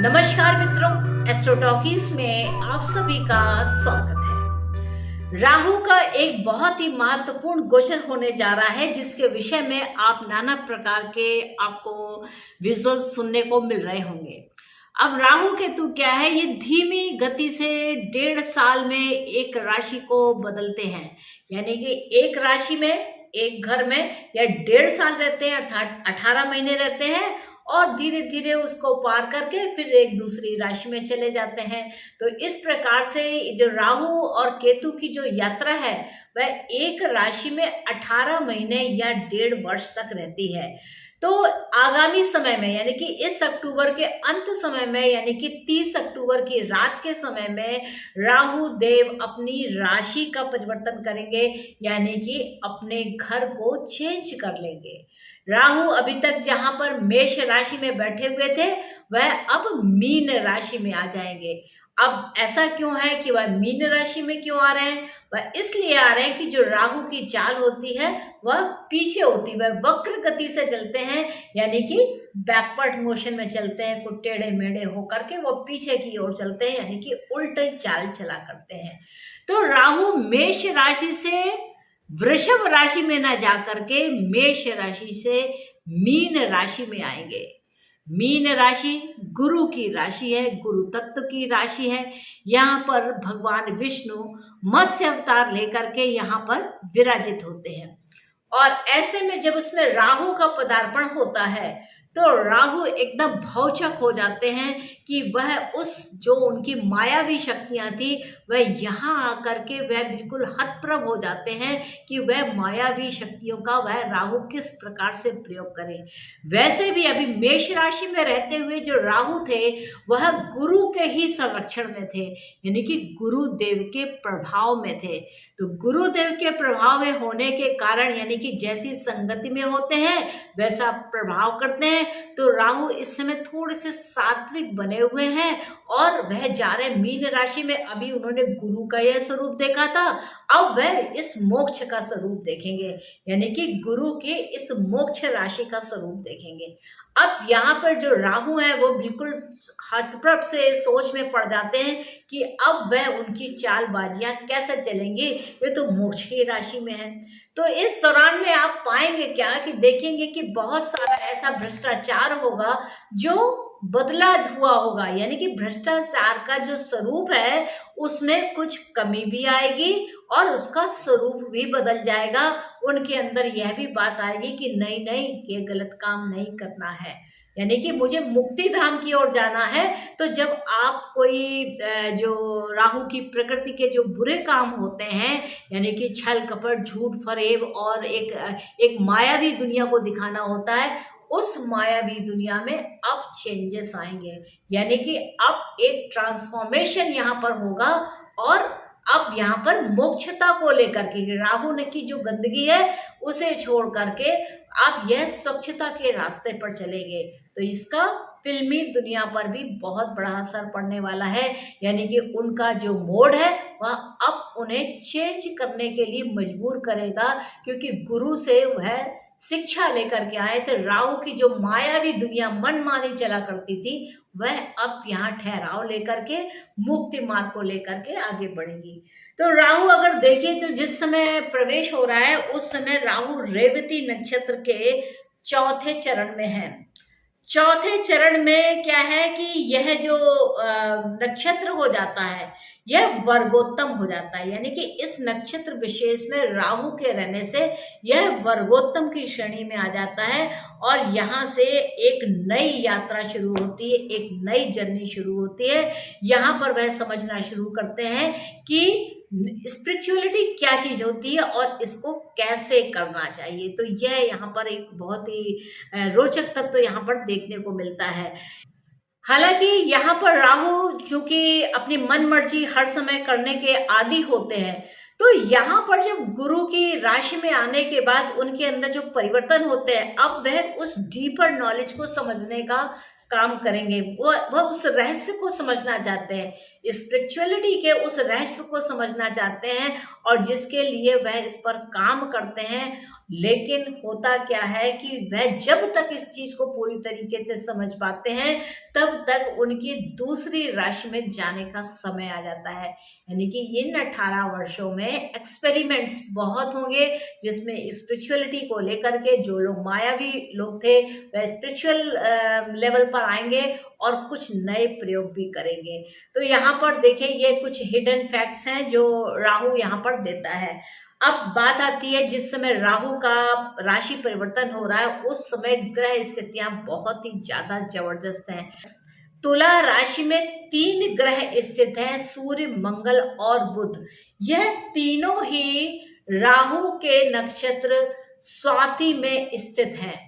नमस्कार मित्रों, astro talkies में आप सभी का स्वागत है। राहु का एक बहुत ही महत्वपूर्ण गोचर होने जा रहा है, जिसके विषय में आप नाना प्रकार के आपको विजुअल सुनने को मिल रहे होंगे। अब राहु केतु क्या है, ये धीमी गति से 1.5 साल में एक राशि को बदलते हैं। यानी कि एक राशि में, एक घर में या 1.5 साल रहते हैं, अर्थात 18 महीने रहते हैं और धीरे धीरे उसको पार करके फिर एक दूसरी राशि में चले जाते हैं। तो इस प्रकार से जो राहु और केतु की जो यात्रा है वह एक राशि में 18 महीने या 1.5 वर्ष तक रहती है। तो आगामी समय में, यानी कि इस अक्टूबर के अंत समय में, यानी कि 30 अक्टूबर की रात के समय में राहु देव अपनी राशि का परिवर्तन करेंगे, यानी कि अपने घर को चेंज कर लेंगे। राहु अभी तक जहां पर मेष राशि में बैठे हुए थे, वह अब मीन राशि में आ जाएंगे। अब ऐसा क्यों है कि वह मीन राशि में क्यों आ रहे हैं? वह इसलिए आ रहे हैं कि जो राहु की चाल होती है वह पीछे होती है, वह वक्र गति से चलते हैं, यानी कि बैकवर्ड मोशन में चलते हैं, कुछ टेढ़े मेढ़े होकर के वो पीछे की ओर चलते हैं, यानी कि उल्टे चाल चला करते हैं। तो राहु मेष राशि से वृषभ राशि में ना जाकर के मेष राशि से मीन राशि में आएंगे। मीन राशि गुरु की राशि है, गुरु तत्व की राशि है। यहाँ पर भगवान विष्णु मत्स्य अवतार लेकर के यहाँ पर विराजित होते हैं। और ऐसे में जब उसमें राहु का पदार्पण होता है तो राहु एकदम भौचक हो जाते हैं कि वह उस जो उनकी मायावी शक्तियां थी वह यहाँ आकर के वह बिल्कुल हतप्रभ हो जाते हैं कि वह मायावी शक्तियों का वह राहु किस प्रकार से प्रयोग करें। वैसे भी अभी मेष राशि में रहते हुए जो राहु थे वह गुरु के ही संरक्षण में थे, यानी कि गुरुदेव के प्रभाव में थे। तो गुरुदेव के प्रभाव में होने के कारण, यानी कि जैसी संगति में होते हैं वैसा प्रभाव करते हैं। तो राहु इस समय थोड़े से सात्विक बने हुए हैं और वह जा रहे मीन राशि में। अभी उन्होंने गुरु का यह स्वरूप देखा था, अब वह इस मोक्ष का स्वरूप देखेंगे, यानी कि गुरु के इस मोक्ष राशि का स्वरूप देखेंगे। अब यहाँ पर जो राहु है वो बिल्कुल हतप्रभ से सोच में पड़ जाते हैं कि अब वह उनकी चालबाजियां कैसे चलेंगी, ये तो मोक्ष की राशि में है। तो इस दौरान में आप पाएंगे क्या कि देखेंगे कि बहुत सारा ऐसा भ्रष्टाचार होगा जो बदला हुआ होगा, यानी कि भ्रष्टाचार का जो स्वरूप है उसमें कुछ कमी भी आएगी और उसका स्वरूप भी बदल जाएगा। उनके अंदर यह भी बात आएगी कि नहीं नहीं, ये गलत काम नहीं करना है, यानी कि मुझे मुक्ति धाम की ओर जाना है। तो जब आप कोई जो राहु की प्रकृति के जो बुरे काम होते हैं, यानी कि छल कपट झूठ फरेब और एक मायावी दुनिया को दिखाना होता है, उस मायावी दुनिया में अब चेंजेस आएंगे, यानी कि अब एक ट्रांसफॉर्मेशन यहाँ पर होगा। और अब यहाँ पर मोक्षता को लेकर के राहु ने की जो गंदगी है उसे छोड़ करके अब यह स्वच्छता के रास्ते पर चलेंगे। तो इसका फिल्मी दुनिया पर भी बहुत बड़ा असर पड़ने वाला है, यानी कि उनका जो मोड है वह अब उन्हें चेंज करने के लिए मजबूर करेगा, क्योंकि गुरु से वह शिक्षा लेकर के आए थे। राहु की जो मायावी दुनिया मनमानी चला करती थी वह अब यहाँ ठहराव लेकर के मुक्ति मार्ग को लेकर के आगे बढ़ेगी। तो राहु अगर देखें तो जिस समय प्रवेश हो रहा है उस समय राहु रेवती नक्षत्र के चौथे चरण में है। चौथे चरण में क्या है कि यह जो नक्षत्र हो जाता है यह वर्गोत्तम हो जाता है, यानी कि इस नक्षत्र विशेष में राहु के रहने से यह वर्गोत्तम की श्रेणी में आ जाता है और यहाँ से एक नई यात्रा शुरू होती है, एक नई जर्नी शुरू होती है। यहाँ पर वह समझना शुरू करते हैं कि स्पिरिचुअलिटी क्या चीज होती है और इसको कैसे करना चाहिए। तो यह यहाँ पर एक बहुत ही रोचक तत्व यहाँ पर देखने को मिलता है। हालांकि यहाँ पर राहु चूंकि अपनी मन मर्जी हर समय करने के आदी होते हैं, तो यहाँ पर जब गुरु की राशि में आने के बाद उनके अंदर जो परिवर्तन होते हैं, अब वह उस डीपर नॉलेज को समझने का काम करेंगे। वह उस रहस्य को समझना चाहते हैं, स्पिरिचुअलिटी के उस रहस्य को समझना चाहते हैं और जिसके लिए वह इस पर काम करते हैं। लेकिन होता क्या है कि वह जब तक इस चीज को पूरी तरीके से समझ पाते हैं तब तक उनकी दूसरी राशि में जाने का समय आ जाता है। यानी कि इन 18 वर्षों में एक्सपेरिमेंट्स बहुत होंगे, जिसमें स्पिरिचुअलिटी को लेकर के जो लोग मायावी लोग थे वह स्पिरिचुअल लेवल पर आएंगे और कुछ नए प्रयोग भी करेंगे। तो यहाँ पर देखें, ये कुछ हिडन फैक्ट्स हैं जो राहु यहाँ पर देता है। अब बात आती है जिस समय राहु का राशि परिवर्तन हो रहा है उस समय ग्रह स्थितियां बहुत ही ज्यादा जबरदस्त हैं। तुला राशि में 3 ग्रह स्थित हैं, सूर्य, मंगल और बुध। यह तीनों ही राहु के नक्षत्र स्वाति में स्थित हैं।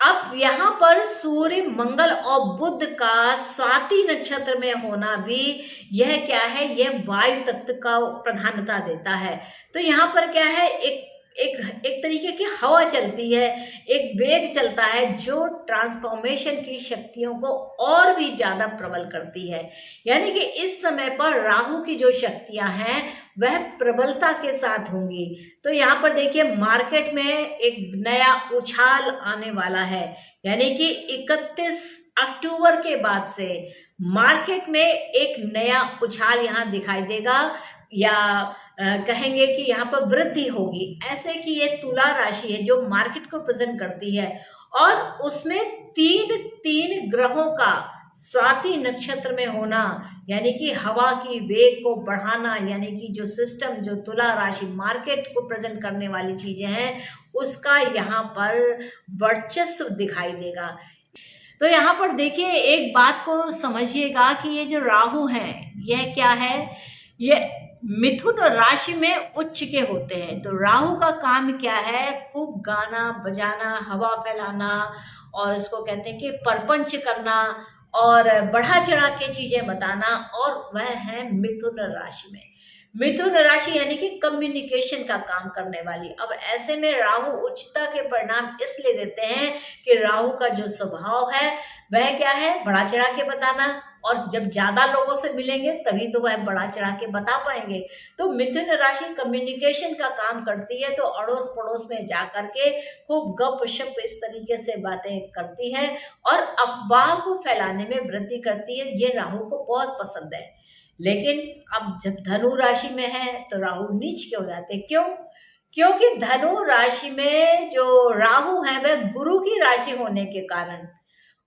अब यहाँ पर सूर्य, मंगल और बुध का स्वाति नक्षत्र में होना भी यह क्या है, यह वायु तत्व का प्रधानता देता है। तो यहाँ पर क्या है, एक तरीके की हवा चलती है, एक वेग चलता है जो ट्रांसफॉर्मेशन की शक्तियों को और भी ज्यादा प्रबल करती है। यानी कि इस समय पर राहु की जो शक्तियां हैं वह प्रबलता के साथ होंगी। तो यहाँ पर देखिए, मार्केट में एक नया उछाल आने वाला है। यानी कि 31 अक्टूबर के बाद से मार्केट में एक नया उछाल यहाँ दिखाई देगा, या कहेंगे कि यहाँ पर वृद्धि होगी। ऐसे कि ये तुला राशि है जो मार्केट को प्रेजेंट करती है, और उसमें तीन ग्रहों का स्वाति नक्षत्र में होना, यानी कि हवा की वेग को बढ़ाना, यानी कि जो सिस्टम, जो तुला राशि मार्केट को प्रेजेंट करने वाली चीजें हैं, उसका यहाँ पर वर्चस्व दिखाई देगा। तो यहाँ पर देखिए, एक बात को समझिएगा कि ये जो राहु हैं यह क्या है, ये मिथुन राशि में उच्च के होते हैं। तो राहु का काम क्या है, खूब गाना बजाना, हवा फैलाना, और इसको कहते हैं कि परपंच करना और बढ़ा चढ़ा के चीजें बताना, और वह है मिथुन राशि में। मिथुन राशि यानी कि कम्युनिकेशन का काम करने वाली। अब ऐसे में राहु उच्चता के परिणाम इसलिए देते हैं कि राहु का जो स्वभाव है वह क्या है, बढ़ा चढ़ा के बताना, और जब ज्यादा लोगों से मिलेंगे तभी तो वह बढ़ा चढ़ा के बता पाएंगे। तो मिथुन राशि कम्युनिकेशन का काम करती है, तो अड़ोस पड़ोस में जा करके खूब गप शप इस तरीके से बातें करती है और अफवाह को फैलाने में वृद्धि करती है। ये राहु को बहुत पसंद है। लेकिन अब जब धनु राशि में है तो राहु नीच के हो जाते हैं। क्यों? क्योंकि धनु राशि में जो राहु है वह गुरु की राशि होने के कारण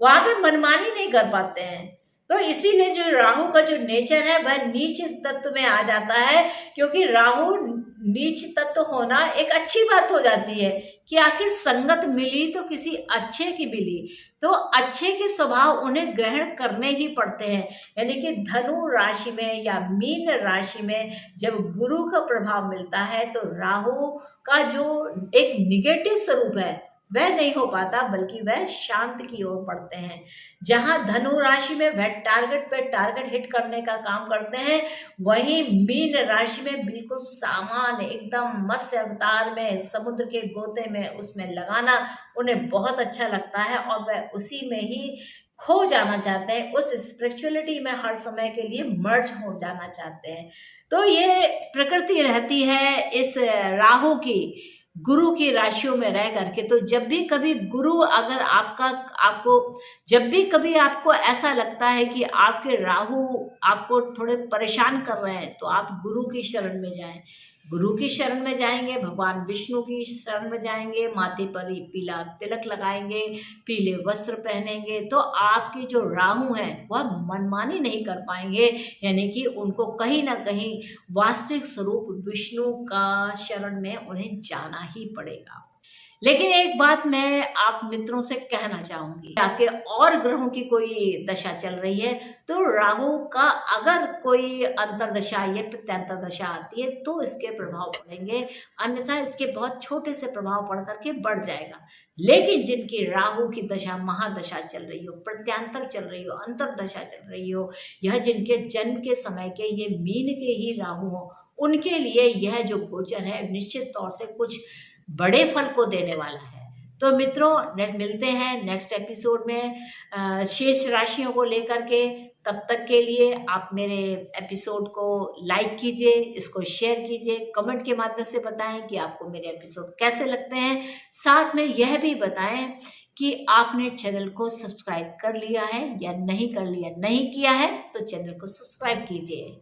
वहां पे मनमानी नहीं कर पाते हैं। तो इसीलिए जो राहु का जो नेचर है वह नीच तत्व में आ जाता है, क्योंकि राहु नीच तत्व होना एक अच्छी बात हो जाती है कि आखिर संगत मिली तो किसी अच्छे की मिली, तो अच्छे के स्वभाव उन्हें ग्रहण करने ही पड़ते हैं। यानी कि धनु राशि में या मीन राशि में जब गुरु का प्रभाव मिलता है तो राहु का जो एक निगेटिव स्वरूप है वह नहीं हो पाता, बल्कि वह शांत की ओर बढ़ते हैं। जहां धनु राशि में वह टारगेट पे टारगेट हिट करने का काम करते हैं, वहीं मीन राशि में बिल्कुल सामान्य एकदम मत्स्य अवतार में समुद्र के गोते में उसमें लगाना उन्हें बहुत अच्छा लगता है, और वह उसी में ही खो जाना चाहते हैं, उस स्पिरिचुअलिटी में हर समय के लिए मर्ज हो जाना चाहते हैं। तो ये प्रकृति रहती है इस राहु की गुरु की राशियों में रह करके। तो जब भी कभी गुरु अगर जब भी कभी आपको ऐसा लगता है कि आपके राहु आपको थोड़े परेशान कर रहे हैं, तो आप गुरु की शरण में जाएं। गुरु की शरण में जाएंगे, भगवान विष्णु की शरण में जाएंगे, माथे पर ही पीला तिलक लगाएंगे, पीले वस्त्र पहनेंगे, तो आपके जो राहु हैं वह मनमानी नहीं कर पाएंगे। यानी कि उनको कहीं ना कहीं वास्तविक स्वरूप विष्णु का शरण में उन्हें जाना ही पड़ेगा। लेकिन एक बात मैं आप मित्रों से कहना चाहूंगी, आपके और ग्रहों की कोई दशा चल रही है तो राहु का अगर कोई अंतरदशा या प्रत्यंतर दशा आती है तो इसके प्रभाव पड़ेंगे, अन्यथा इसके बहुत छोटे से प्रभाव पड़ करके बढ़ जाएगा। लेकिन जिनकी राहु की दशा महादशा चल रही हो, प्रत्यांतर चल रही हो, अंतरदशा चल रही हो, यह जिनके जन्म के समय के ये मीन के ही राहु हो, उनके लिए यह जो गोचर है निश्चित तौर से कुछ बड़े फल को देने वाला है। तो मित्रों, मिलते हैं नेक्स्ट एपिसोड में शेष राशियों को लेकर के। तब तक के लिए आप मेरे एपिसोड को लाइक कीजिए, इसको शेयर कीजिए, कमेंट के माध्यम से बताएं कि आपको मेरे एपिसोड कैसे लगते हैं। साथ में यह भी बताएं कि आपने चैनल को सब्सक्राइब कर लिया है या नहीं कर लिया, नहीं किया है तो चैनल को सब्सक्राइब कीजिए।